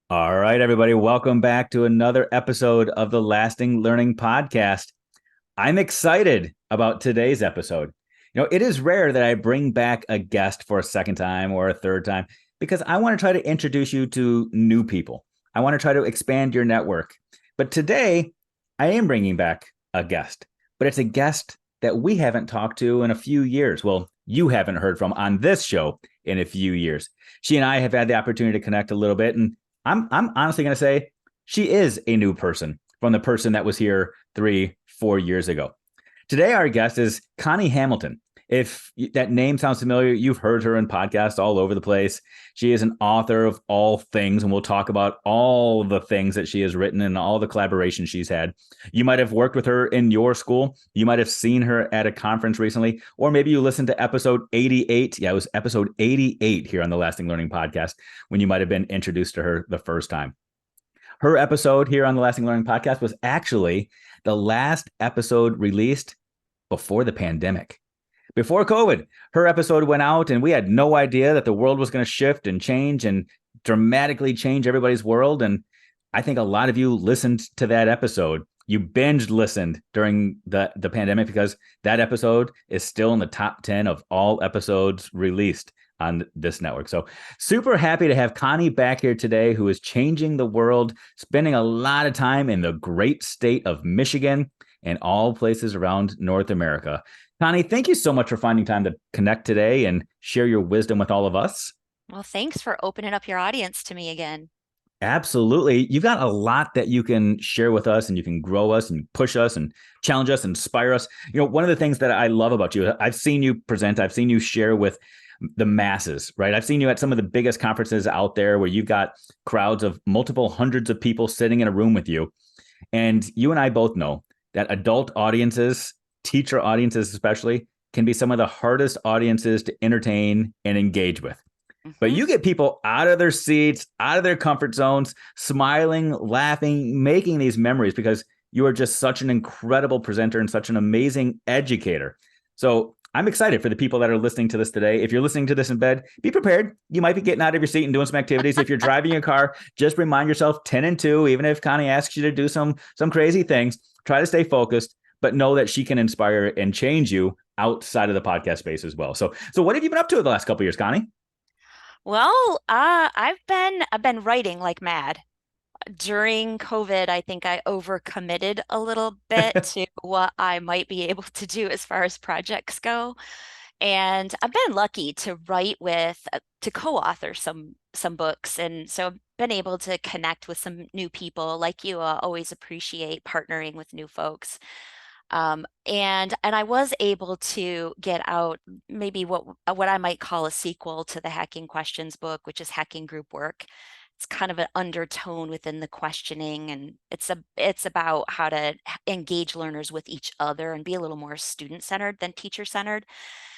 All right, everybody, welcome back to another episode of the Lasting Learning Podcast. I'm excited about today's episode. It is rare that I bring back a guest for a second time or a third time because I want to try to introduce you to new people. I want to try to expand your network. But today, I am bringing back a guest, but it's a guest that we haven't talked to in a few years. Well, you haven't heard from on this show in a few years. She and I have had the opportunity to connect a little bit, and I'm honestly going to say she is a new person from the person that was here 3-4 years ago. Today, our guest is Connie Hamilton. If that name sounds familiar, you've heard her in podcasts all over the place. She is an author of all things, and we'll talk about all the things that she has written and all the collaborations she's had. You might have worked with her in your school. You might have seen her at a conference recently, or maybe you listened to episode 88. Yeah, it was episode 88 here on the Lasting Learning Podcast when you might have been introduced to her the first time. Her episode here on the Lasting Learning Podcast was actually the last episode released before the pandemic. Before COVID, her episode went out and we had no idea that the world was going to shift and change and dramatically change everybody's world. And I think a lot of you listened to that episode. You binge listened during the pandemic because that episode is still in the top 10 of all episodes released on this network. So super happy to have Connie back here today, who is changing the world, spending a lot of time in the great state of Michigan and all places around North America. Connie, thank you so much for finding time to connect today and share your wisdom with all of us. Well, thanks for opening up your audience to me again. Absolutely. You've got a lot that you can share with us, and you can grow us and push us and challenge us, inspire us. One of the things that I love about you, I've seen you present, I've seen you share with the masses, right? I've seen you at some of the biggest conferences out there where you've got crowds of multiple hundreds of people sitting in a room with you. And you and I both know that adult audiences, teacher audiences especially, can be some of the hardest audiences to entertain and engage with. But Hmm. you get people out of their seats, out of their comfort zones, smiling, laughing, making these memories because you are just such an incredible presenter and such an amazing educator. So I'm excited for the people that are listening to this today. If you're listening to this in bed, be prepared. You might be getting out of your seat and doing some activities. If you're driving your car, just remind yourself 10 and 2, even if Connie asks you to do some crazy things, try to stay focused, but know that she can inspire and change you outside of the podcast space as well. So what have you been up to the last couple of years, Connie? Well, I've been writing like mad. During COVID, I think I overcommitted a little bit to what I might be able to do as far as projects go. And I've been lucky to write with to co-author some books, and so I've been able to connect with some new people. Like you, always appreciate partnering with new folks. And I was able to get out maybe what I might call a sequel to the Hacking Questions book, which is Hacking Group Work. It's kind of an undertone within the questioning, and it's about how to engage learners with each other and be a little more student-centered than teacher-centered.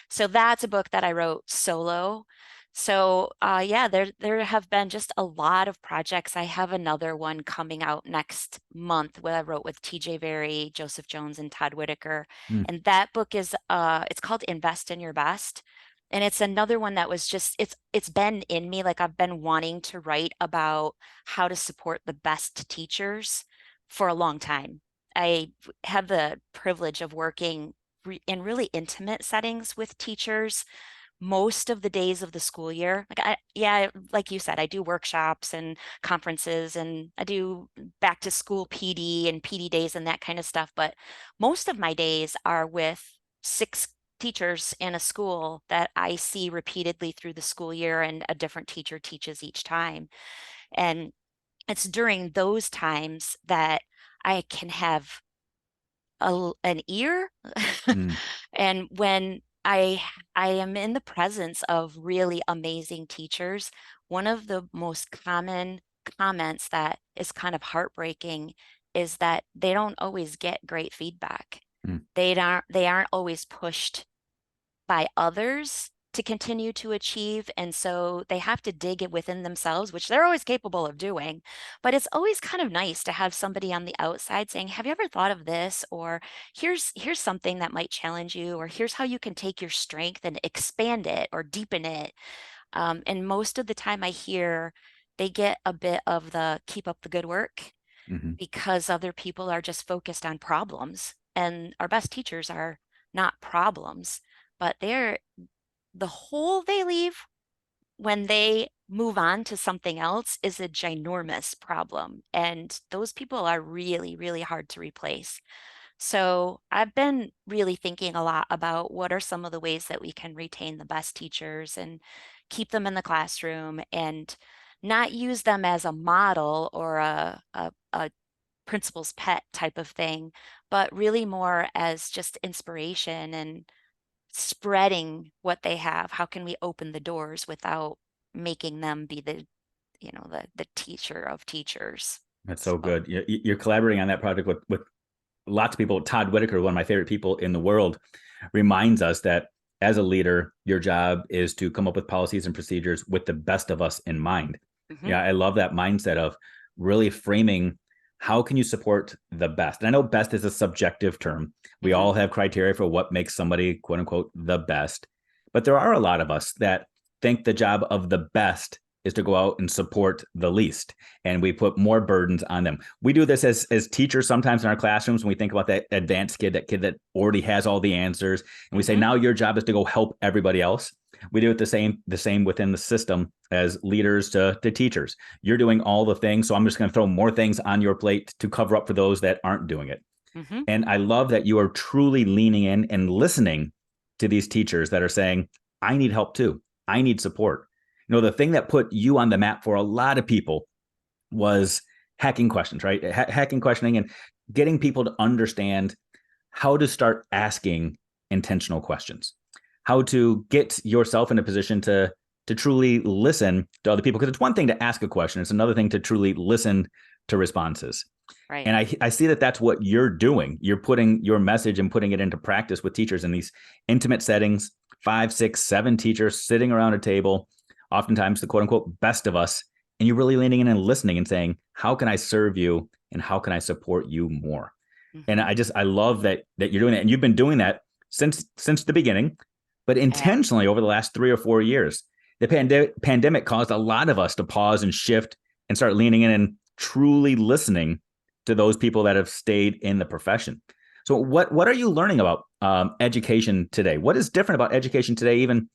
So that's a book that I wrote solo. So yeah, there have been just a lot of projects. I have another one coming out next month where I wrote with TJ Very, Joseph Jones, and Todd Whitaker. Mm. And that book is it's called Invest in Your Best. And it's another one that was just it's been in me. Like I've been wanting to write about how to support the best teachers for a long time. I have the privilege of working in really intimate settings with teachers most of the days of the school year. Yeah, like you said, I do workshops and conferences, and I do back to school PD and PD days and that kind of stuff. But most of my days are with six teachers in a school that I see repeatedly through the school year, and a different teacher teaches each time. And it's during those times that I can have an ear. Mm. And when I am in the presence of really amazing teachers, one of the most common comments that is kind of heartbreaking is that they don't always get great feedback. Mm. They aren't always pushed by others to continue to achieve. And so they have to dig it within themselves, which they're always capable of doing. But it's always kind of nice to have somebody on the outside saying, have you ever thought of this? Or here's something that might challenge you, or here's how you can take your strength and expand it or deepen it. And most of the time I hear they get a bit of the keep up the good work Hmm. because other people are just focused on problems. And our best teachers are not problems, but they're the hole they leave when they move on to something else is a ginormous problem. And those people are really, really hard to replace. So I've been really thinking a lot about what are some of the ways that we can retain the best teachers and keep them in the classroom and not use them as a model or a principal's pet type of thing, but really more as just inspiration and spreading what they have. How can we open the doors without making them be the teacher of teachers? That's so So, good. You're collaborating on that project with lots of people. Todd Whitaker, one of my favorite people in the world, reminds us that as a leader, your job is to come up with policies and procedures with the best of us in mind. mhm, Yeah, I love that mindset of really framing how can you support the best. And I know best is a subjective term. We mhm, all have criteria for what makes somebody, quote unquote, the best. But there are a lot of us that think the job of the best is to go out and support the least, and we put more burdens on them. We do this as teachers sometimes in our classrooms when we think about that advanced kid, that kid that already has all the answers, and we say, mhm, now your job is to go help everybody else. We do it the same within the system as leaders to teachers. You're doing all the things, so I'm just going to throw more things on your plate to cover up for those that aren't doing it. mhm, And I love that you are truly leaning in and listening to these teachers that are saying, I need help too. I need support. The thing that put you on the map for a lot of people was hacking questions, right? Hacking questioning and getting people to understand how to start asking intentional questions, how to get yourself in a position to truly listen to other people. Because it's one thing to ask a question, it's another thing to truly listen to responses. right. And I see that that's what you're doing. You're putting your message and putting it into practice with teachers in these intimate settings, 5, 6, 7 teachers sitting around a table, oftentimes the quote unquote best of us. And you're really leaning in and listening and saying, how can I serve you and how can I support you more? And Mhm. I love that you're doing that. And you've been doing that since the beginning, but intentionally over the last 3 or 4 years. The pandemic caused a lot of us to pause and shift and start leaning in and truly listening to those people that have stayed in the profession. So what are you learning about education today? What is different about education today, even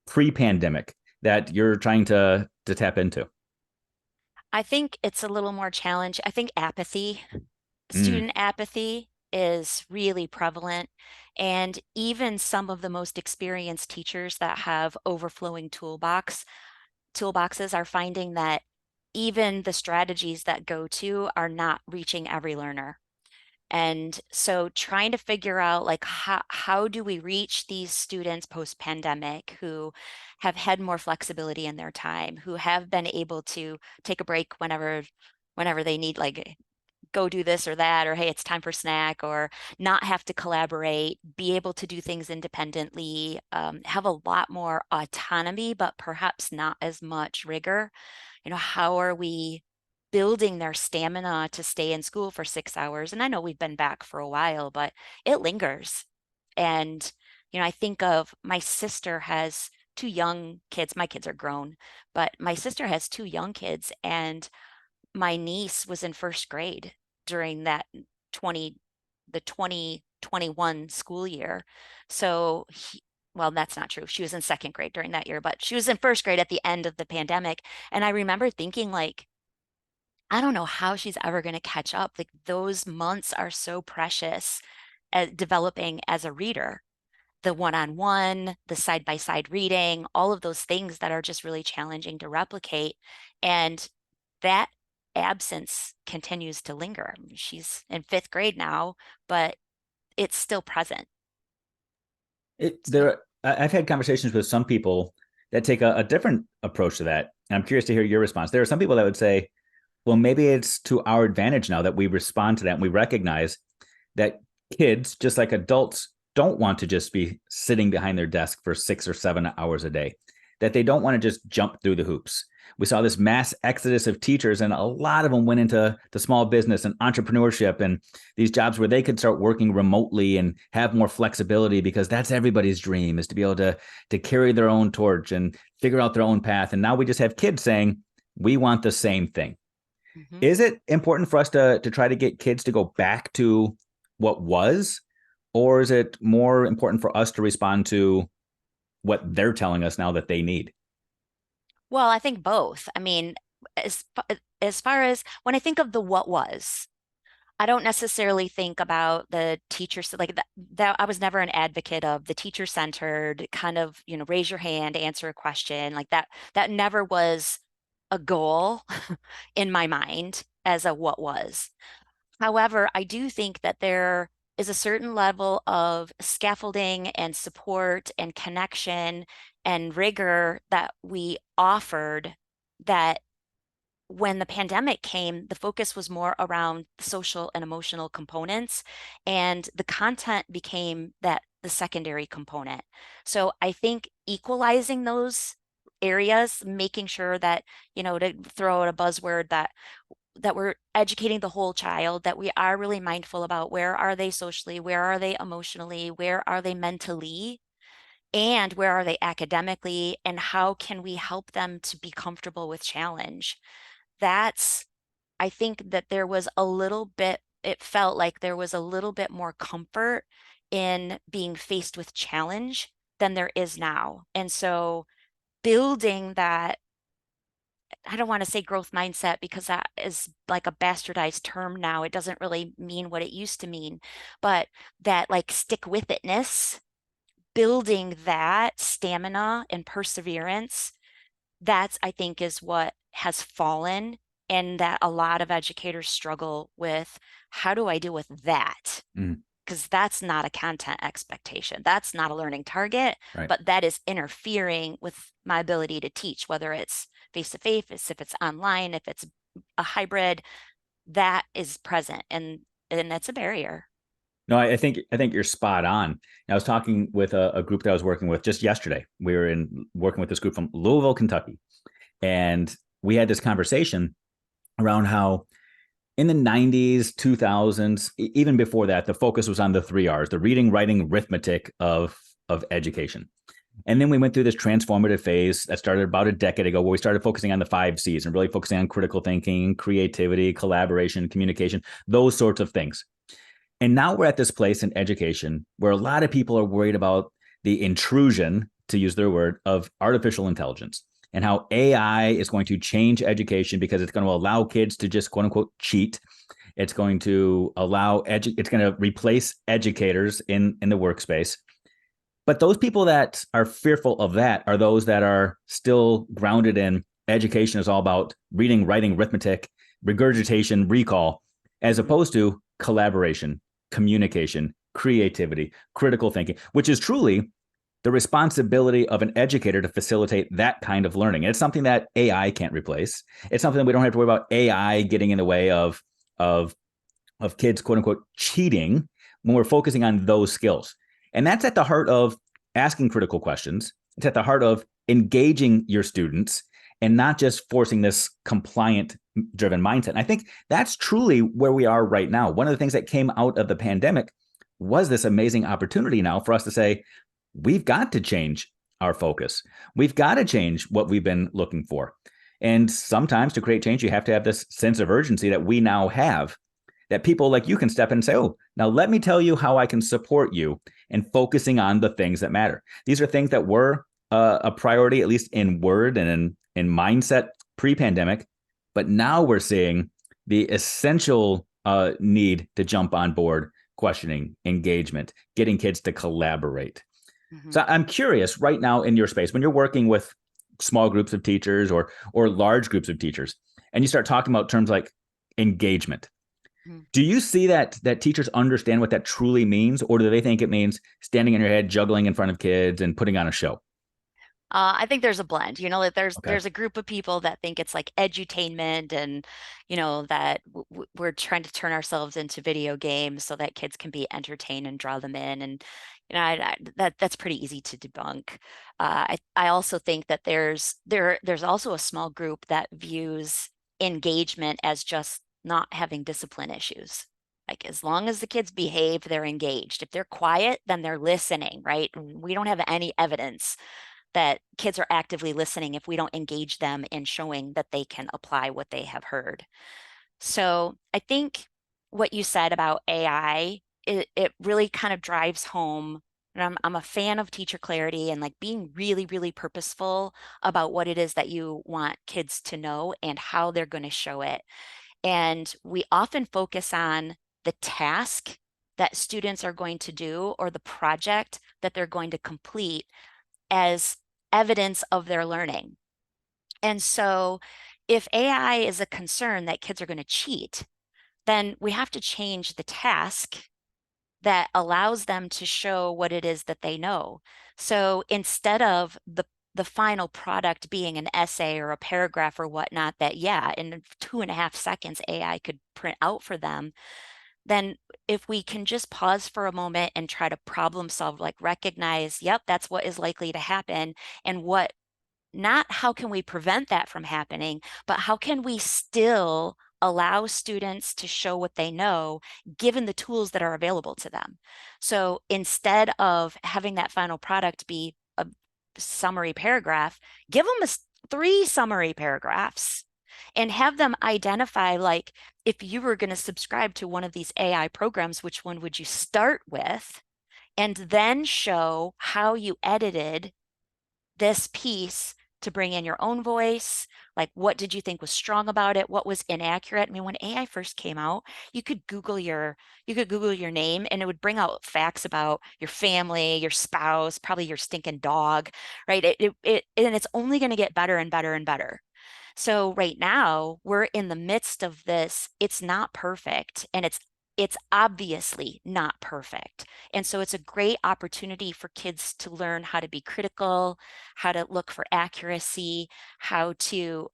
pre-pandemic, that you're trying to tap into? I think it's a little more challenge. I think apathy, Mm, student apathy is really prevalent. And even some of the most experienced teachers that have overflowing toolboxes are finding that even the strategies that go to are not reaching every learner. And so trying to figure out like how do we reach these students post pandemic who have had more flexibility in their time, who have been able to take a break whenever they need, like go do this or that, or hey, it's time for snack, or not have to collaborate, be able to do things independently, have a lot more autonomy, but perhaps not as much rigor. How are we building their stamina to stay in school for 6 hours? And I know we've been back for a while, but it lingers. And, I think of my sister has two young kids. My kids are grown, but my sister has two young kids, and my niece was in first grade during that 20 the 2021 school year. So well, that's not true. She was in second grade during that year, but she was in first grade at the end of the pandemic. And I remember thinking like, I don't know how she's ever going to catch up. Like those months are so precious at developing as a reader. The one-on-one, the side-by-side reading, all of those things that are just really challenging to replicate. And that absence continues to linger. She's in fifth grade now, but it's still present. So, I've had conversations with some people that take a different approach to that. And I'm curious to hear your response. There are some people that would say, well, maybe it's to our advantage now that we respond to that and we recognize that kids, just like adults, don't want to just be sitting behind their desk for 6 or 7 hours a day, that they don't want to just jump through the hoops. We saw this mass exodus of teachers, and a lot of them went into the small business and entrepreneurship and these jobs where they could start working remotely and have more flexibility, because that's everybody's dream, is to be able to carry their own torch and figure out their own path. And now we just have kids saying, We want the same thing. Hmm. Is it important for us to try to get kids to go back to what was, or is it more important for us to respond to what they're telling us now that they need? Well, I think both. I mean, as as far as when I think of the what was, I don't necessarily think about the teachers like that. I was never an advocate of the teacher centered kind of, raise your hand, answer a question like that. That never was a goal in my mind as a what was. However, I do think that there is a certain level of scaffolding and support and connection and rigor that we offered that when the pandemic came, the focus was more around the social and emotional components, and the content became the secondary component. So I think equalizing those areas, making sure that, to throw out a buzzword that we're educating the whole child, that we are really mindful about where are they socially, where are they emotionally, where are they mentally, and where are they academically, and how can we help them to be comfortable with challenge. That's, I think that there was a little bit, it felt like there was a little bit more comfort in being faced with challenge than there is now. And so building that, I don't want to say growth mindset because that is like a bastardized term now. It doesn't really mean what it used to mean, but that like stick with itness, building that stamina and perseverance, that's, I think, is what has fallen, and that a lot of educators struggle with. How do I deal with that? Mm, Because that's not a content expectation. That's not a learning target, right. but that is interfering with my ability to teach, whether it's face to face, if it's online, if it's a hybrid, that is present. And that's a barrier. No, I think you're spot on. I was talking with a group that I was working with just yesterday. We were in working with this group from Louisville, Kentucky, and we had this conversation around how in the 90s, 2000s, even before that, the focus was on the three R's, the reading, writing, arithmetic of education. And then we went through this transformative phase that started about a decade ago where we started focusing on the five C's and really focusing on critical thinking, creativity, collaboration, communication, those sorts of things. And now we're at this place in education where a lot of people are worried about the intrusion, to use their word, of artificial intelligence and how AI is going to change education because it's going to allow kids to just quote unquote cheat. It's going to it's going to replace educators in the workspace. But those people that are fearful of that are those that are still grounded in education is all about reading, writing, arithmetic, regurgitation, recall, as Mhm. opposed to collaboration, communication, creativity, critical thinking, which is truly the responsibility of an educator to facilitate that kind of learning. And it's something that AI can't replace. It's something that we don't have to worry about AI getting in the way of of kids, quote unquote, cheating when we're focusing on those skills. And that's at the heart of asking critical questions. It's at the heart of engaging your students and not just forcing this compliant driven mindset. And I think that's truly where we are right now. One of the things that came out of the pandemic was this amazing opportunity now for us to say, we've got to change our focus. We've got to change what we've been looking for. And sometimes to create change, you have to have this sense of urgency that we now have, that people like you can step in and say, oh, now let me tell you how I can support you in focusing on the things that matter. These are things that were a priority, at least in word and in mindset pre-pandemic. But now we're seeing the essential need to jump on board, questioning, engagement, getting kids to collaborate. Mhm. So I'm curious right now in your space, when you're working with small groups of teachers or large groups of teachers, and you start talking about terms like engagement, Mhm. do you see that teachers understand what that truly means, or do they think it means standing on your head, juggling in front of kids, and putting on a show? I think there's a blend, that Okay. there's a group of people that think it's like edutainment and, that we're trying to turn ourselves into video games so that kids can be entertained and draw them in. And, that's pretty easy to debunk. I also think that there's also a small group that views engagement as just not having discipline issues. Like as long as the kids behave, they're engaged. If they're quiet, then they're listening, right? We don't have any evidence that kids are actively listening if we don't engage them in showing that they can apply what they have heard. So I think what you said about AI, it really kind of drives home. And I'm a fan of teacher clarity and like being really, really purposeful about what it is that you want kids to know and how they're going to show it. And we often focus on the task that students are going to do or the project that they're going to complete as evidence of their learning. And so if AI is a concern that kids are going to cheat, then we have to change the task that allows them to show what it is that they know. So instead of the final product being an essay or a paragraph or whatnot that, yeah, in 2.5 seconds AI could print out for them, then if we can just pause for a moment and try to problem solve, like recognize, yep, that's what is likely to happen, and what not how can we prevent that from happening, but how can we still allow students to show what they know given the tools that are available to them. So instead of having that final product be a summary paragraph, give them 3 summary paragraphs and have them identify, like, if you were going to subscribe to one of these AI programs, which one would you start with? And then show how you edited this piece to bring in your own voice. Like, what did you think was strong about it? What was inaccurate? I mean, when AI first came out, you could Google your name and it would bring out facts about your family, your spouse, probably your stinking dog, right? And it's only going to get better and better and better. So right now, we're in the midst of this. It's not perfect, and it's obviously not perfect. And so it's a great opportunity for kids to learn how to be critical, how to look for accuracy, how to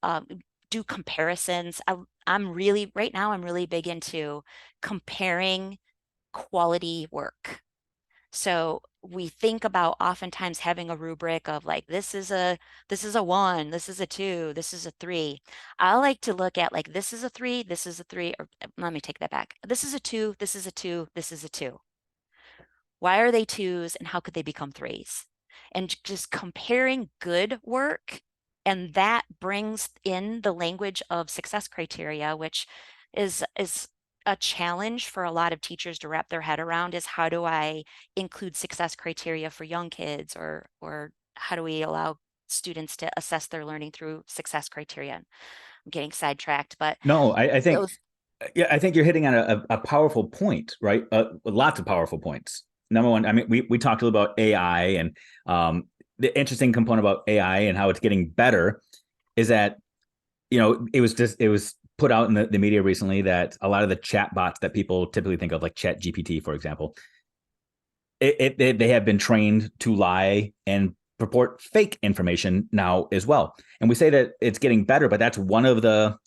do comparisons. Right now, I'm really big into comparing quality work. So we think about oftentimes having a rubric of like, this is a 1, this is a 2, this is a 3. I like to look at like, this is a 3, this is a 3, or let me take that back. This is a 2, this is a 2, this is a 2. Why are they 2s and how could they become 3s? And just comparing good work, and that brings in the language of success criteria, which is a challenge for a lot of teachers to wrap their head around, is how do I include success criteria for young kids, or how do we allow students to assess their learning through success criteria? I'm getting sidetracked, but No, I think those. yeah, I think you're hitting on a powerful point, right? Lots of powerful points. Number one, I mean, we talked a little about AI, and the interesting component about AI and how it's getting better is that, it was put out in the media recently that a lot of the chat bots that people typically think of, like Chat GPT, for example, they have been trained to lie and purport fake information now as well. And we say that it's getting better, but that's one of the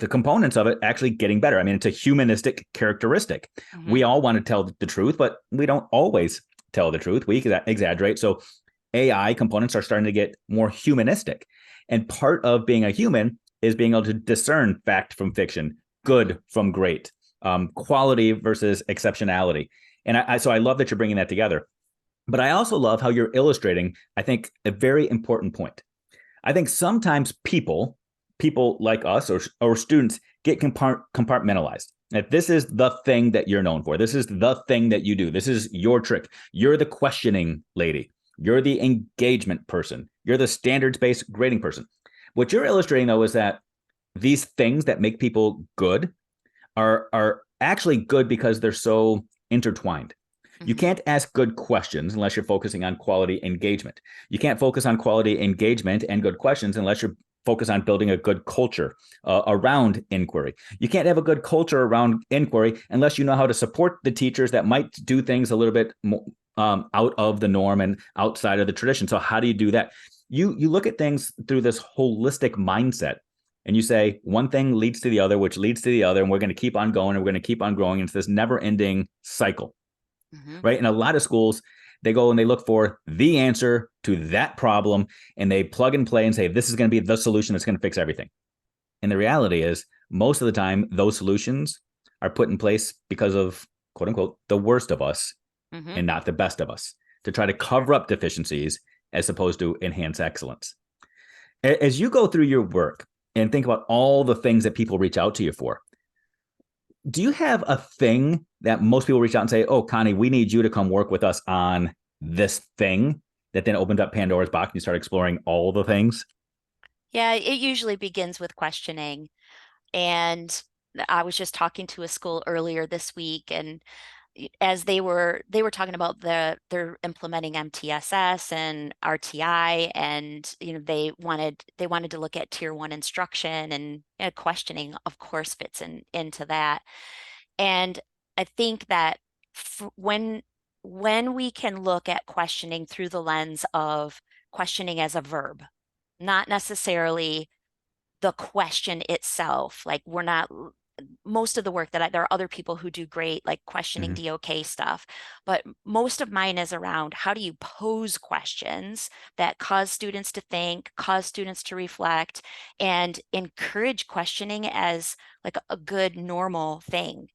components of it actually getting better. I mean, it's a humanistic characteristic. We all want to tell the truth, but we don't always tell the truth. We exaggerate. So AI components are starting to get more humanistic. And part of being a human is being able to discern fact from fiction, good from great, quality versus exceptionality. And so I love that you're bringing that together. But I also love how you're illustrating, I think, a very important point. I think sometimes people like us, or students, get compartmentalized. That this is the thing that you're known for. This is the thing that you do. This is your trick. You're the questioning lady. You're the engagement person. You're the standards-based grading person. What you're illustrating, though, is that these things that make people good are actually good because they're so intertwined. You can't ask good questions unless you're focusing on quality engagement. You can't focus on quality engagement and good questions unless you're focused on building a good culture around inquiry. You can't have a good culture around inquiry unless you know how to support the teachers that might do things a little bit more, out of the norm and outside of the tradition. So how do you do that? You look at things through this holistic mindset, and you say one thing leads to the other, which leads to the other, and we're going to keep on going, and we're going to keep on growing into this never-ending cycle. Right? In a lot of schools, they go and they look for the answer to that problem, and they plug and play and say, this is going to be the solution that's going to fix everything. And the reality is, most of the time, those solutions are put in place because of, quote unquote, the worst of us and not the best of us, to try to cover up deficiencies as opposed to enhance excellence. As you go through your work and think about all the things that people reach out to you for, do you have a thing that most people reach out and say, oh, Connie, we need you to come work with us on this thing, that then opened up Pandora's box and you start exploring all the things? Yeah, it usually begins with questioning. And I was just talking to a school earlier this week, and as they were talking about they're implementing MTSS and RTI, and they wanted to look at tier one instruction, and questioning of course fits into that. And I think that when we can look at questioning through the lens of questioning as a verb, not necessarily the question itself. Like we're not most of the work there are other people who do great, like questioning Mm-hmm. DOK stuff, but most of mine is around how do you pose questions that cause students to think, cause students to reflect, and encourage questioning as like a good normal thing.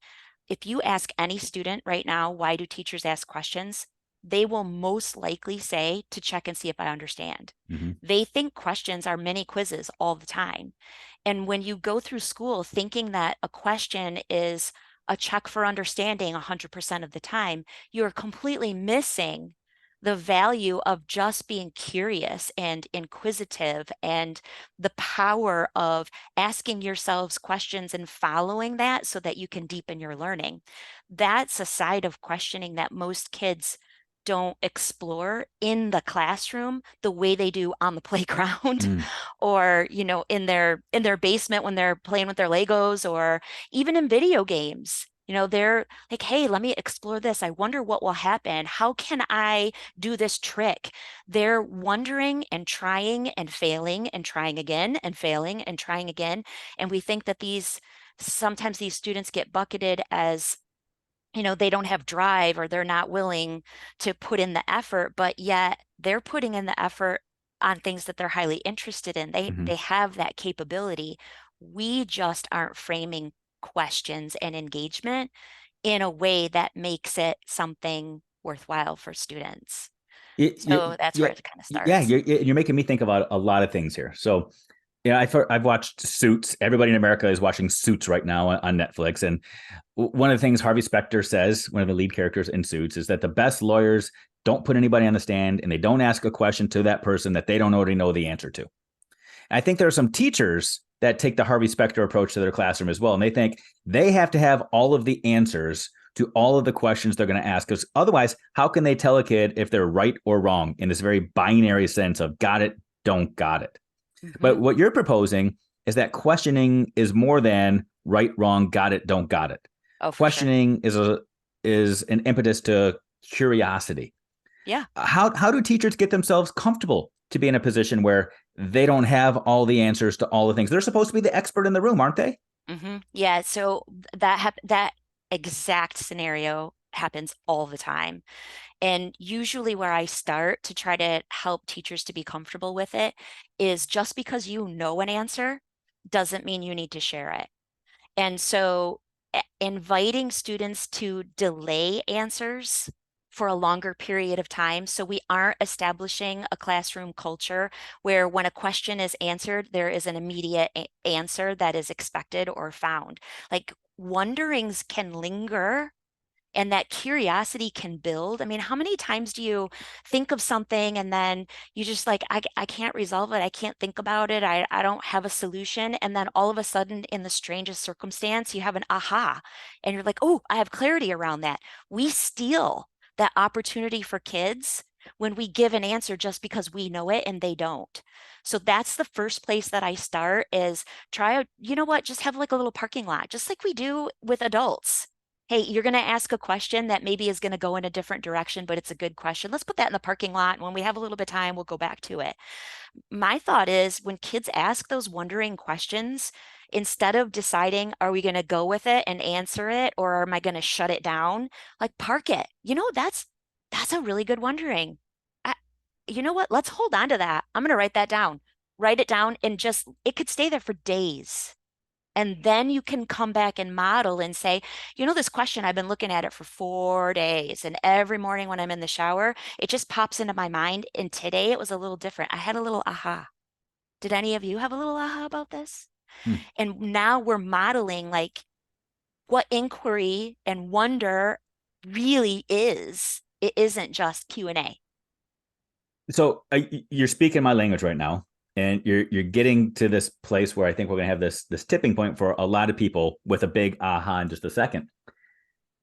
If you ask any student right now, why do teachers ask questions? They will most likely say to check and see if I understand. Mm-hmm. They think questions are mini quizzes all the time. And when you go through school thinking that a question is a check for understanding 100% of the time, you're completely missing the value of just being curious and inquisitive, and the power of asking yourselves questions and following that so that you can deepen your learning. That's a side of questioning that most kids don't explore in the classroom the way they do on the playground Mm. or in their basement when they're playing with their Legos, or even in video games. They're like, hey, let me explore this. I wonder what will happen. How can I do this trick? They're wondering and trying and failing and trying again and failing and trying again. And we think that sometimes these students get bucketed as, they don't have drive or they're not willing to put in the effort, but yet they're putting in the effort on things that they're highly interested in. They Mm-hmm. they have that capability. We just aren't framing questions and engagement in a way that makes it something worthwhile for students. So that's Yeah, where it kind of yeah, starts. you're making me think about a lot of things here. So, yeah, I've watched Suits. Everybody in America is watching Suits right now on Netflix, and one of the things Harvey Specter says, one of the lead characters in Suits, is that the best lawyers don't put anybody on the stand and they don't ask a question to that person that they don't already know the answer to. I think there are some teachers that take the Harvey Specter approach to their classroom as well. And they think they have to have all of the answers to all of the questions they're going to ask. Because otherwise, how can they tell a kid if they're right or wrong in this very binary sense of got it, don't got it? Hmm. But what you're proposing is that questioning is more than right, wrong, got it, don't got it. Oh, for sure. Questioning is an impetus to curiosity. Yeah. How do teachers get themselves comfortable to be in a position where they don't have all the answers to all the things? They're supposed to be the expert in the room, aren't they? Yeah. So that exact scenario happens all the time. And usually, where I start to try to help teachers to be comfortable with it is just because you know an answer doesn't mean you need to share it. And so, inviting students to delay answers for a longer period of time. So, we aren't establishing a classroom culture where when a question is answered, there is an immediate answer that is expected or found. Like, wonderings can linger and that curiosity can build. I mean, how many times do you think of something and then you just like, I can't resolve it. I can't think about it. I don't have a solution. And then all of a sudden, in the strangest circumstance, you have an aha and you're like, oh, I have clarity around that. We steal that opportunity for kids when we give an answer just because we know it and they don't. So that's the first place that I start is you know what, just have like a little parking lot, just like we do with adults. Hey, you're going to ask a question that maybe is going to go in a different direction, but it's a good question. Let's put that in the parking lot. And when we have a little bit of time, we'll go back to it. My thought is when kids ask those wondering questions, instead of deciding, are we going to go with it and answer it, or am I going to shut it down? Like park it. That's a really good wondering. I, you know what? Let's hold on to that. I'm going to write that down. Write it down and just, it could stay there for days. And then you can come back and model and say, this question, I've been looking at it for 4 days. And every morning when I'm in the shower, it just pops into my mind. And today it was a little different. I had a little aha. Did any of you have a little aha about this? Hmm. And now we're modeling like what inquiry and wonder really is. It isn't just Q&A. So you're speaking my language right now, and you're getting to this place where I think we're going to have this tipping point for a lot of people with a big aha in just a second.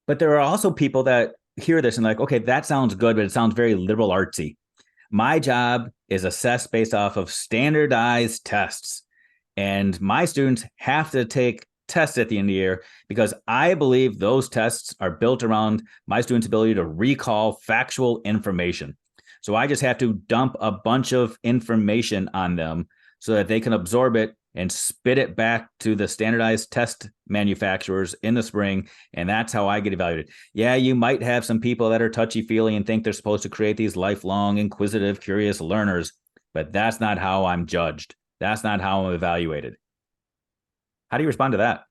But there are also people that hear this and like, okay, that sounds good, but it sounds very liberal artsy. My job is assessed based off of standardized tests. And my students have to take tests at the end of the year because I believe those tests are built around my students' ability to recall factual information. So I just have to dump a bunch of information on them so that they can absorb it and spit it back to the standardized test manufacturers in the spring. And that's how I get evaluated. Yeah, you might have some people that are touchy-feely and think they're supposed to create these lifelong, inquisitive, curious learners, but that's not how I'm judged. That's not how I'm evaluated. How do you respond to that?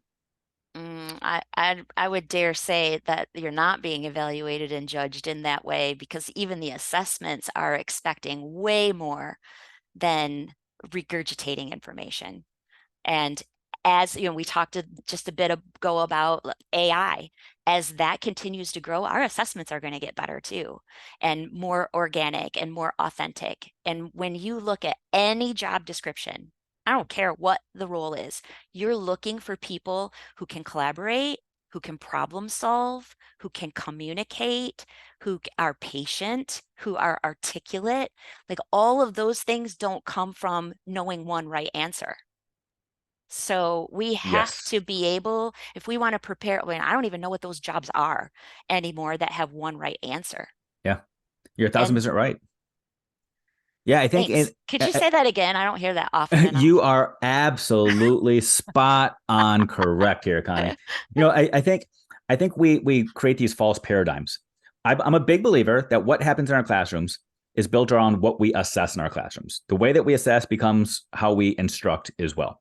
I would dare say that you're not being evaluated and judged in that way because even the assessments are expecting way more than regurgitating information. And as we talked just a bit ago about AI, as that continues to grow, our assessments are going to get better too, and more organic and more authentic. And when you look at any job description, I don't care what the role is, you're looking for people who can collaborate, who can problem solve, who can communicate, who are patient, who are articulate. Like all of those things don't come from knowing one right answer. So we have Yes. to be able, if we want to prepare, I don't even know what those jobs are anymore that have one right answer. Yeah. You're 1,000% And right. Yeah, I think thanks. Could you say that again? I don't hear that often you enough. are absolutely spot on correct here, Connie. I think we create these false paradigms. I'm a big believer that what happens in our classrooms is built around what we assess in our classrooms. The way that we assess becomes how we instruct as well.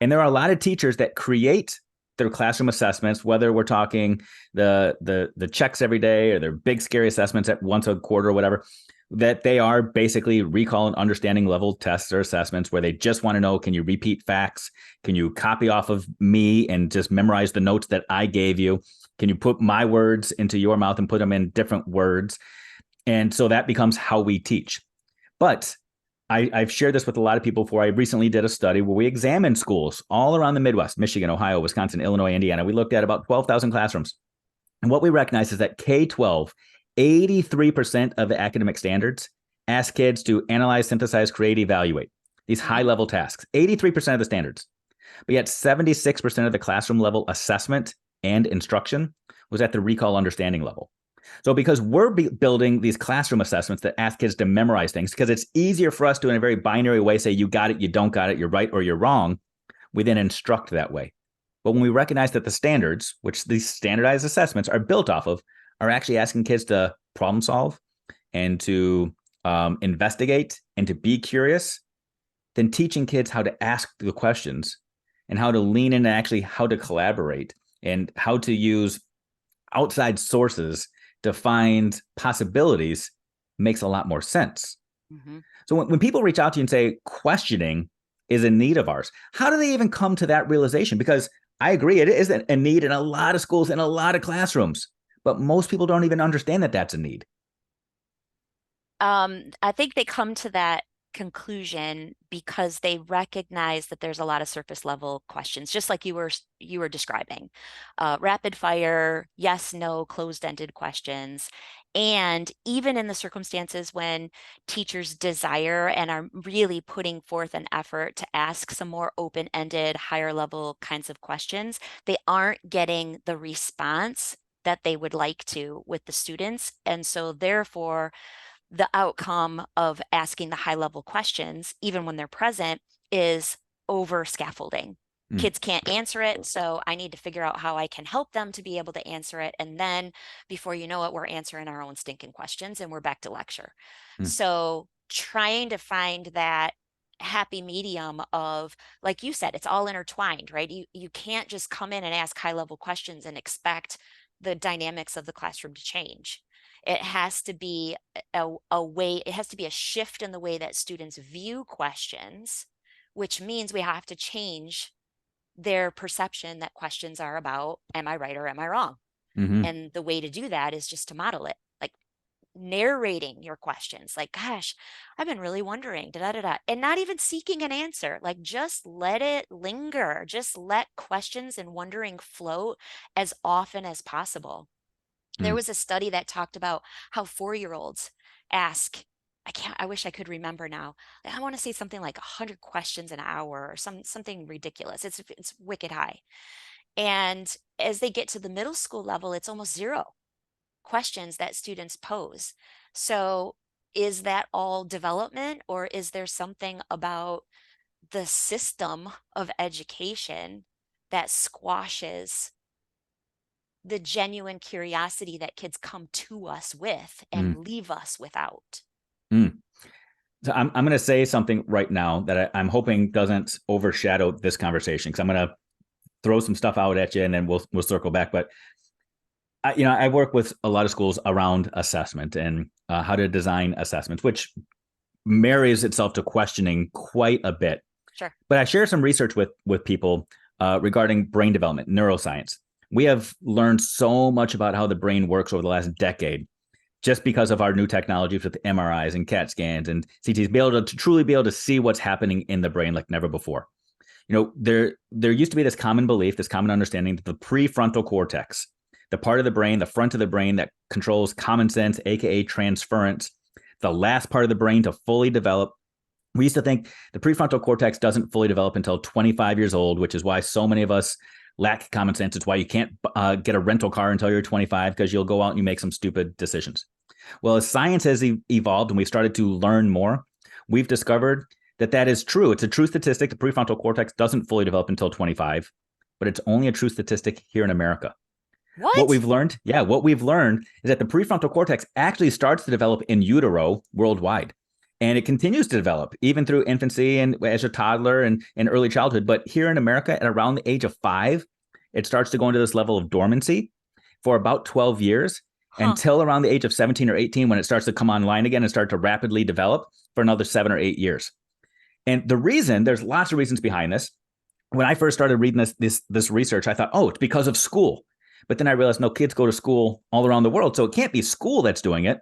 And there are a lot of teachers that create their classroom assessments, whether we're talking the checks every day or their big scary assessments at once a quarter or whatever, that they are basically recall and understanding level tests or assessments where they just want to know, can you repeat facts? Can you copy off of me and just memorize the notes that I gave you? Can you put my words into your mouth and put them in different words? And so that becomes how we teach. But I've shared this with a lot of people before. I recently did a study where we examined schools all around the Midwest, Michigan, Ohio, Wisconsin, Illinois, Indiana. We looked at about 12,000 classrooms. And what we recognize is that K-12, 83% of the academic standards ask kids to analyze, synthesize, create, evaluate these high Mhm. level tasks, 83% of the standards. But yet 76% of the classroom level assessment and instruction was at the recall understanding level. So because we're building these classroom assessments that ask kids to memorize things, because it's easier for us to, in a very binary way, say you got it, you don't got it, you're right or you're wrong, we then instruct that way. But when we recognize that the standards, which these standardized assessments are built off of, are actually asking kids to problem solve and to investigate and to be curious, then teaching kids how to ask the questions and how to lean in and actually how to collaborate and how to use outside sources to find possibilities makes a lot more sense. Mhm. So when people reach out to you and say questioning is a need of ours, how do they even come to that realization? Because I agree, it is a need in a lot of schools, in a lot of classrooms, but most people don't even understand that that's a need. I think they come to that conclusion because they recognize that there's a lot of surface level questions, just like you were describing. Rapid fire, yes, no, closed-ended questions. And even in the circumstances when teachers desire and are really putting forth an effort to ask some more open-ended, higher level kinds of questions, they aren't getting the response that they would like to with the students. And so therefore, the outcome of asking the high level questions, even when they're present, is over scaffolding. Mm, Kids can't answer it, so I need to figure out how I can help them to be able to answer it. And then before you know it, we're answering our own stinking questions and we're back to lecture. mm, So trying to find that happy medium of, like you said, it's all intertwined, right? You can't just come in and ask high level questions and expect the dynamics of the classroom to change. It has to be a way, it has to be a shift in the way that students view questions, which means we have to change their perception that questions are about, am I right or am I wrong? Hmm. And the way to do that is just to model it, like narrating your questions, like, gosh, I've been really wondering, da da da da, and not even seeking an answer, like just let it linger, just let questions and wondering float as often as possible. There Mm. was a study that talked about how 4-year-olds ask, I wish I could remember now. I want to say something like 100 questions an hour or something ridiculous. It's wicked high. And as they get to the middle school level, it's almost zero questions that students pose. So is that all development, or is there something about the system of education that squashes the genuine curiosity that kids come to us with Mm. and leave us without? Mm. So I'm going to say something right now that I'm hoping doesn't overshadow this conversation, because I'm going to throw some stuff out at you and then we'll circle back. But I work with a lot of schools around assessment and how to design assessments, which marries itself to questioning quite a bit. Sure. But I share some research with people regarding brain development, neuroscience. We have learned so much about how the brain works over the last decade, just because of our new technologies with MRIs and CAT scans and CTs, be able to truly be able to see what's happening in the brain like never before. There used to be this common belief, this common understanding that the prefrontal cortex, the part of the brain, the front of the brain that controls common sense, aka transference, the last part of the brain to fully develop. We used to think the prefrontal cortex doesn't fully develop until 25 years old, which is why so many of us lack common sense. It's why you can't get a rental car until you're 25, because you'll go out and you make some stupid decisions. Well, as science has evolved and we've started to learn more, we've discovered that that is true. It's a true statistic. The prefrontal cortex doesn't fully develop until 25, but it's only a true statistic here in America. What What? we've learned, yeah, what we've learned is that the prefrontal cortex actually starts to develop in utero worldwide. And it continues to develop even through infancy and as a toddler and early childhood. But here in America, at around the age of 5, it starts to go into this level of dormancy for about 12 years, Huh. until around the age of 17 or 18, when it starts to come online again and start to rapidly develop for another 7 or 8 years. And the reason, there's lots of reasons behind this. When I first started reading this research, I thought, oh, it's because of school. But then I realized, no, kids go to school all around the world, so it can't be school that's doing it.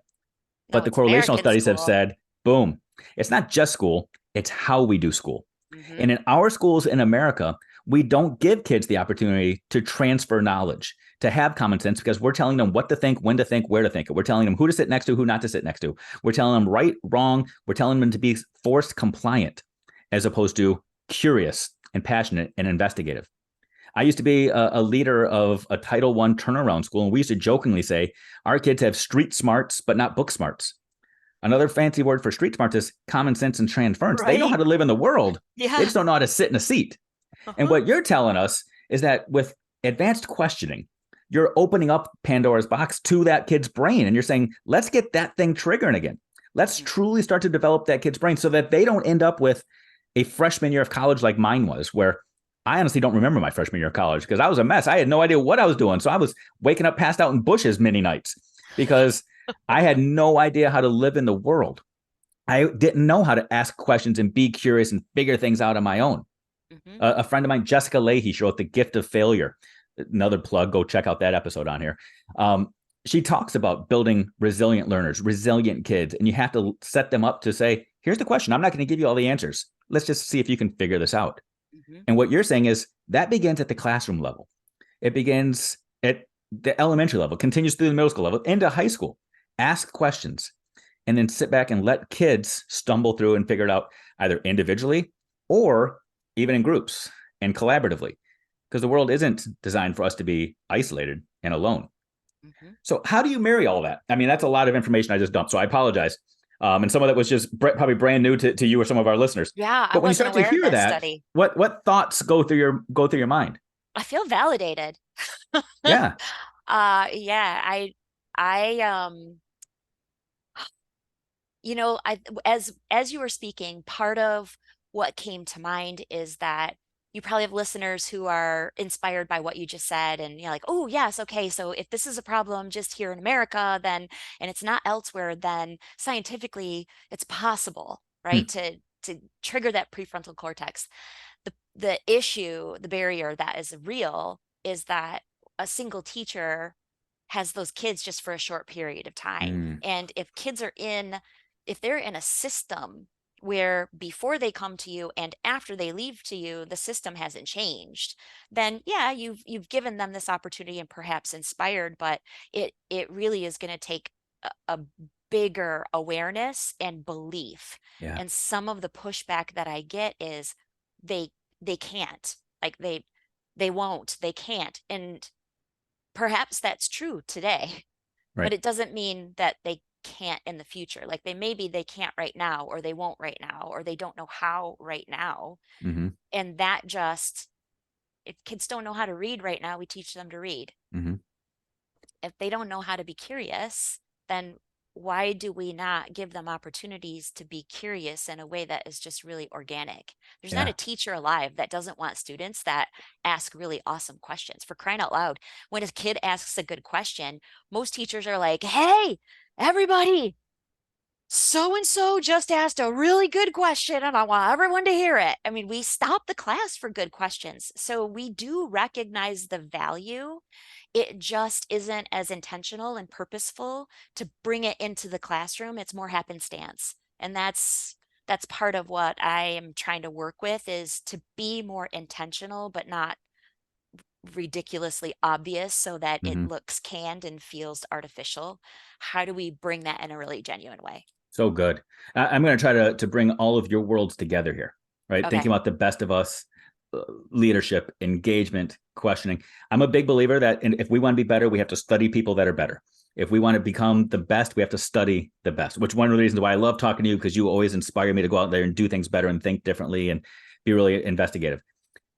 But No, the it's correlational American studies have school. said, boom, it's not just school, it's how we do school. Mm-hmm. And in our schools in America, we don't give kids the opportunity to transfer knowledge, to have common sense, because we're telling them what to think, when to think, where to think it. We're telling them who to sit next to, who not to sit next to. We're telling them right, wrong. We're telling them to be forced compliant, as opposed to curious and passionate and investigative. I used to be a leader of a Title I turnaround school, and we used to jokingly say our kids have street smarts, but not book smarts. Another fancy word for street smarts is common sense and transference. They know how Right? to live in the world. They Yeah. just don't know how to sit in a seat. And Uh-huh. what you're telling us is that with advanced questioning, you're opening up Pandora's box to that kid's brain. And you're saying, let's get that thing triggering again. Let's Mm. truly start to develop that kid's brain so that they don't end up with a freshman year of college like mine was, where I honestly don't remember my freshman year of college because I was a mess. I had no idea what I was doing. So I was waking up passed out in bushes many nights because I had no idea how to live in the world. I didn't know how to ask questions and be curious and figure things out on my own. Mm-hmm. A friend of mine, Jessica Leahy, she wrote The Gift of Failure. Another plug, go check out that episode on here. She talks about building resilient learners, resilient kids, and you have to set them up to say, here's the question. I'm not going to give you all the answers. Let's just see if you can figure this out. Mm-hmm. And what you're saying is that begins at the classroom level. It begins at the elementary level, continues through the middle school level, into high school. Ask questions, and then sit back and let kids stumble through and figure it out either individually or even in groups and collaboratively, because the world isn't designed for us to be isolated and alone. Mm-hmm. So how do you marry all that? I mean, that's a lot of information I just dumped, so I apologize. And some of that was just probably brand new to you or some of our listeners. Yeah, I But when you wasn't start to aware of hear that that, study. what thoughts go through your mind? I feel validated. Yeah. Yeah, I I, as you were speaking, part of what came to mind is that you probably have listeners who are inspired by what you just said, and you're like, oh yes, okay, so if this is a problem just here in America, then, and it's not elsewhere, then scientifically it's possible, Hmm. right, to trigger that prefrontal cortex. The issue, the barrier that is real is that a single teacher has those kids just for a short period of time. Mm. And if they're in a system where before they come to you and after they leave to you, the system hasn't changed, then yeah, you've given them this opportunity and perhaps inspired, but it really is going to take a bigger awareness and belief. Yeah. And some of the pushback that I get is they they can't, like they won't, they can't. And perhaps that's true today, but Right. it doesn't mean that they can't in the future. Like maybe they can't right now, or they won't right now, or they don't know how right now. Hmm. And that just, if kids don't know how to read right now, we teach them to read. Hmm. If they don't know how to be curious, then why do we not give them opportunities to be curious in a way that is just really organic? There's not Yeah. a teacher alive that doesn't want students that ask really awesome questions. For crying out loud, when a kid asks a good question, most teachers are like, hey, everybody, so and so just asked a really good question and I want everyone to hear it. I mean, we stop the class for good questions. So we do recognize the value. It just isn't as intentional and purposeful to bring it into the classroom. It's more happenstance. And that's part of what I am trying to work with, is to be more intentional but not ridiculously obvious so that it Hmm. looks canned and feels artificial. How do we bring that in a really genuine way? So good. I'm going to try to bring all of your worlds together here, right? Thinking Okay. about the best of us, leadership, engagement, questioning. I'm a big believer that if we want to be better, we have to study people that are better. If we want to become the best, we have to study the best, which one of the reasons why I love talking to you, because you always inspire me to go out there and do things better and think differently and be really investigative.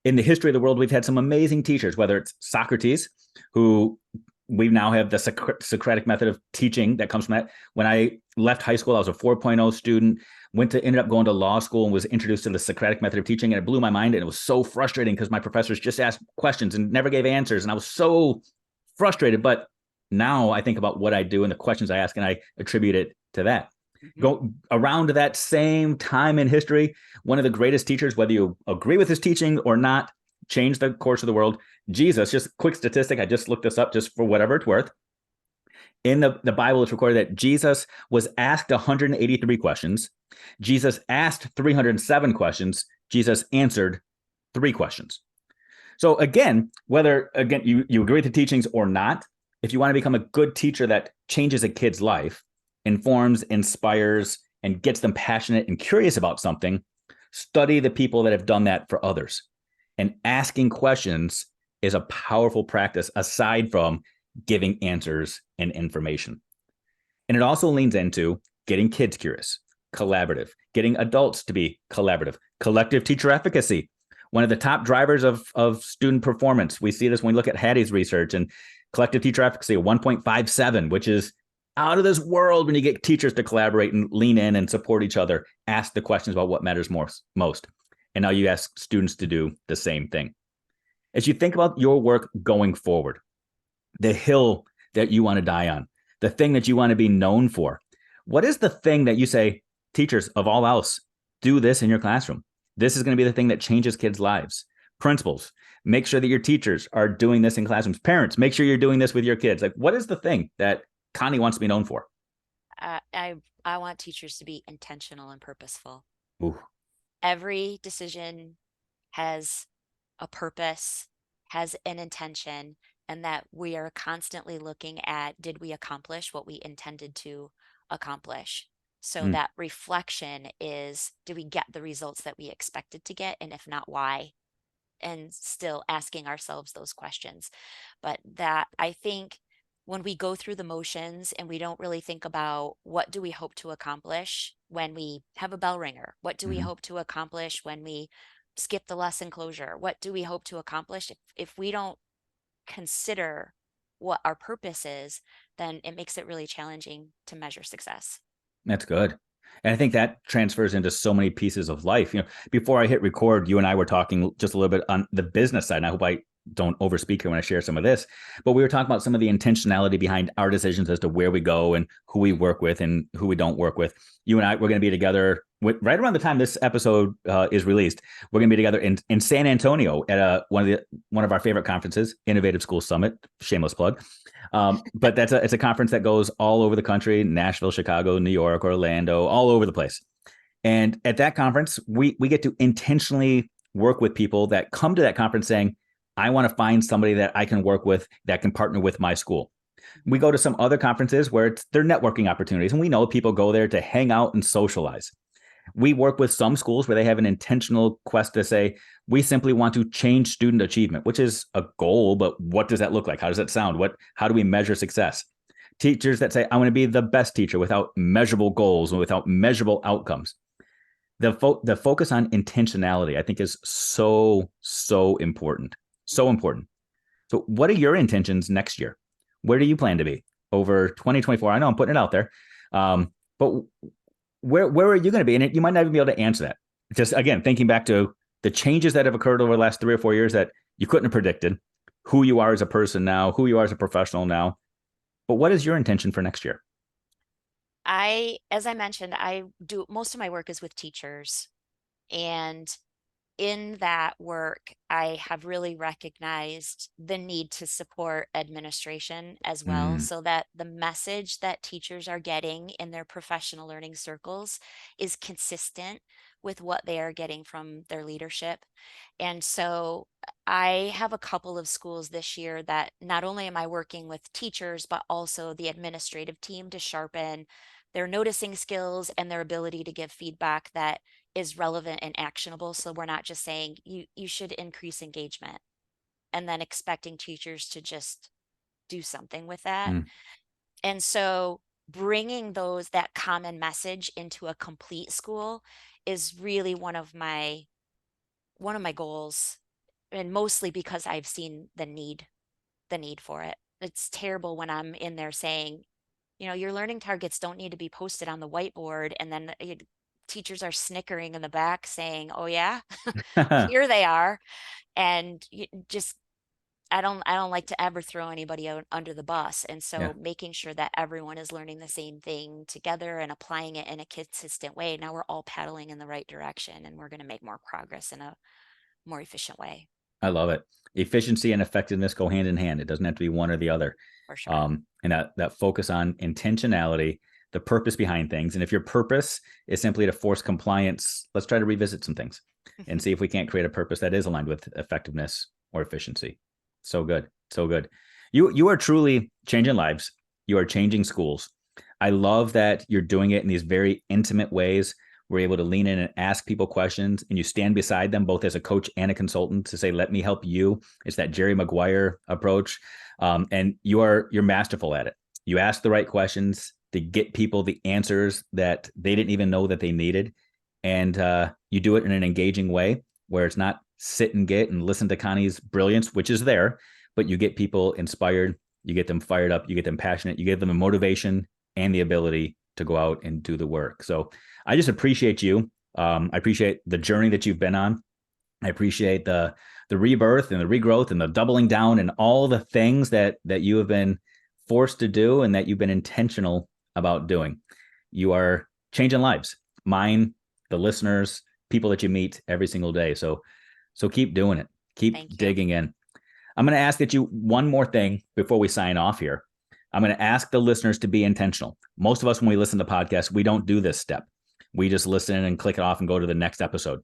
In the history of the world, we've had some amazing teachers, whether it's Socrates, who we now have the Socratic method of teaching that comes from that. When I left high school, I was a 4.0 student, ended up going to law school and was introduced to the Socratic method of teaching. And it blew my mind. And it was so frustrating because my professors just asked questions and never gave answers. And I was so frustrated. But now I think about what I do and the questions I ask, and I attribute it to that. Mhm. Go around that same time in history, one of the greatest teachers, whether you agree with his teaching or not, changed the course of the world. Jesus, just quick statistic, I just looked this up just for whatever it's worth. In the Bible, it's recorded that Jesus was asked 183 questions. Jesus asked 307 questions. Jesus answered 3 questions. So again, whether again you agree with the teachings or not, if you want to become a good teacher that changes a kid's life, informs, inspires, and gets them passionate and curious about something, study the people that have done that for others. And asking questions is a powerful practice aside from giving answers and information. And it also leans into getting kids curious, collaborative, getting adults to be collaborative, collective teacher efficacy. One of the top drivers of student performance. We see this when we look at Hattie's research and collective teacher efficacy, 1.57, which is out of this world when you get teachers to collaborate and lean in and support each other, ask the questions about what matters most. And now you ask students to do the same thing. As you think about your work going forward, the hill that you want to die on, the thing that you want to be known for, what is the thing that you say, teachers of all else, do this in your classroom? This is going to be the thing that changes kids' lives. Principals, make sure that your teachers are doing this in classrooms. Parents, make sure you're doing this with your kids. Like, what is the thing that Connie wants to be known for? I want teachers to be intentional and purposeful. Ooh. Every decision has a purpose, has an intention, and that we are constantly looking at, did we accomplish what we intended to accomplish? So Mm. that reflection is, do we get the results that we expected to get? And if not, why? And still asking ourselves those questions. But that, I think, when we go through the motions and we don't really think about what do we hope to accomplish when we have a bell ringer, what do we Mm-hmm. hope to accomplish when we skip the lesson closure, what do we hope to accomplish, if we don't consider what our purpose is, then it makes it really challenging to measure success. That's good. And I think that transfers into so many pieces of life. Before I hit record, you and I were talking just a little bit on the business side. And I hope I don't overspeak here when I share some of this, but we were talking about some of the intentionality behind our decisions as to where we go and who we work with and who we don't work with. You and I, we're going to be together right around the time this episode is released. We're going to be together in San Antonio at one of our favorite conferences, Innovative School Summit. Shameless plug. But it's a conference that goes all over the country: Nashville, Chicago, New York, Orlando, all over the place. And at that conference, we get to intentionally work with people that come to that conference saying, I want to find somebody that I can work with that can partner with my school. We go to some other conferences where they're networking opportunities, and we know people go there to hang out and socialize. We work with some schools where they have an intentional quest to say, we simply want to change student achievement, which is a goal, but what does that look like? How does that sound? How do we measure success? Teachers that say, I want to be the best teacher without measurable goals and without measurable outcomes. The focus on intentionality, I think, is so, so important. So important. So what are your intentions next year? Where do you plan to be over 2024? I know I'm putting it out there, but where are you going to be? And you might not even be able to answer that. Just, again, thinking back to the changes that have occurred over the last 3 or 4 years that you couldn't have predicted, who you are as a person now, who you are as a professional now. But what is your intention for next year? As I mentioned, I do most of my work is with teachers, and in that work, I have really recognized the need to support administration as well, Mm. so that the message that teachers are getting in their professional learning circles is consistent with what they are getting from their leadership. And so I have a couple of schools this year that not only am I working with teachers, but also the administrative team to sharpen their noticing skills and their ability to give feedback that is relevant and actionable. So we're not just saying you should increase engagement and then expecting teachers to just do something with that. Mm. And so bringing that common message into a complete school is really one of my goals, and mostly because I've seen the need for it. It's terrible when I'm in there saying, your learning targets don't need to be posted on the whiteboard, and then teachers are snickering in the back saying, oh yeah, here they are. And just I don't like to ever throw anybody out under the bus. And Yeah, so making sure that everyone is learning the same thing together and applying it in a consistent way. Now we're all paddling in the right direction, and we're going to make more progress in a more efficient way. I love it. Efficiency and effectiveness go hand in hand. It doesn't have to be one or the other. For sure. And that focus on intentionality, the purpose behind things. And if your purpose is simply to force compliance, let's try to revisit some things and see if we can't create a purpose that is aligned with effectiveness or efficiency. So good. So good. You are truly changing lives. You are changing schools. I love that you're doing it in these very intimate ways. We're able to lean in and ask people questions, and you stand beside them both as a coach and a consultant to say, let me help you. It's that Jerry Maguire approach. And you're masterful at it. You ask the right questions to get people the answers that they didn't even know that they needed. And you do it in an engaging way where it's not sit and get and listen to Connie's brilliance, which is there, but you get people inspired, you get them fired up, you get them passionate, you give them a motivation and the ability to go out and do the work. So I just appreciate you. I appreciate the journey that you've been on. I appreciate the rebirth and the regrowth and the doubling down and all the things that you have been forced to do and that you've been intentional about doing. You are changing lives, mine, the listeners, people that you meet every single day. So keep doing it. Keep digging in. I'm going to ask that you one more thing before we sign off here. I'm going to ask the listeners to be intentional. Most of us, when we listen to podcasts, we don't do this step. We just listen and click it off and go to the next episode.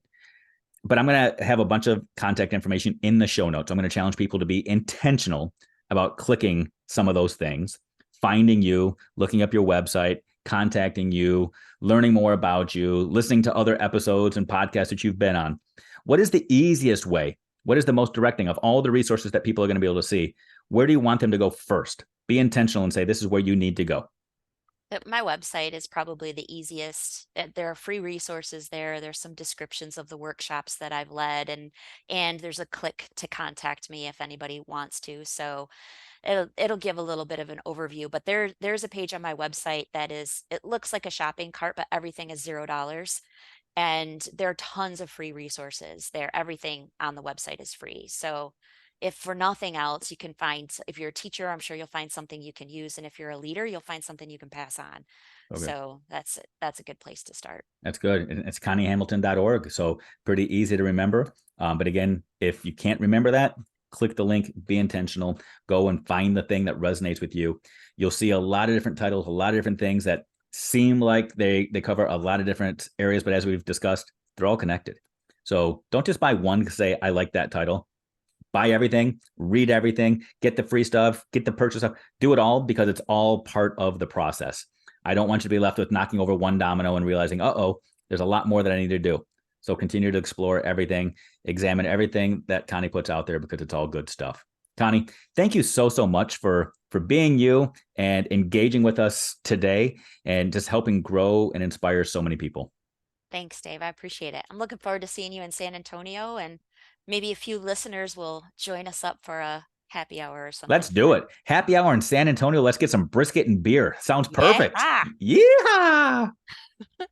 But I'm going to have a bunch of contact information in the show notes. I'm going to challenge people to be intentional about clicking some of those things, finding you, looking up your website, contacting you, learning more about you, listening to other episodes and podcasts that you've been on. What is the easiest way? What is the most directing of all the resources that people are going to be able to see? Where do you want them to go first? Be intentional and say, this is where you need to go. My website is probably the easiest. There are free resources there. There's some descriptions of the workshops that I've led, and there's a click to contact me if anybody wants to. So it'll give a little bit of an overview, but there's a page on my website that is, it looks like a shopping cart, but everything is $0. And there are tons of free resources there. Everything on the website is free. So if for nothing else, you can find, if you're a teacher, I'm sure you'll find something you can use. And if you're a leader, you'll find something you can pass on. Okay. So that's a good place to start. That's good. And it's conniehamilton.org. So pretty easy to remember. But again, if you can't remember that, click the link, be intentional, go and find the thing that resonates with you. You'll see a lot of different titles, a lot of different things that seem like they cover a lot of different areas, but as we've discussed, they're all connected. So don't just buy one to say, I like that title. Buy everything, read everything, get the free stuff, get the purchase stuff, do it all because it's all part of the process. I don't want you to be left with knocking over one domino and realizing, there's a lot more that I need to do. So continue to explore everything, examine everything that Connie puts out there because it's all good stuff. Connie, thank you so much for being you and engaging with us today and just helping grow and inspire so many people. Thanks, Dave. I appreciate it. I'm looking forward to seeing you in San Antonio, and maybe a few listeners will join us up for a happy hour or Let's something do fun. it. Happy hour in San Antonio. Let's get some brisket and beer. Sounds Yeah. perfect. Yeah.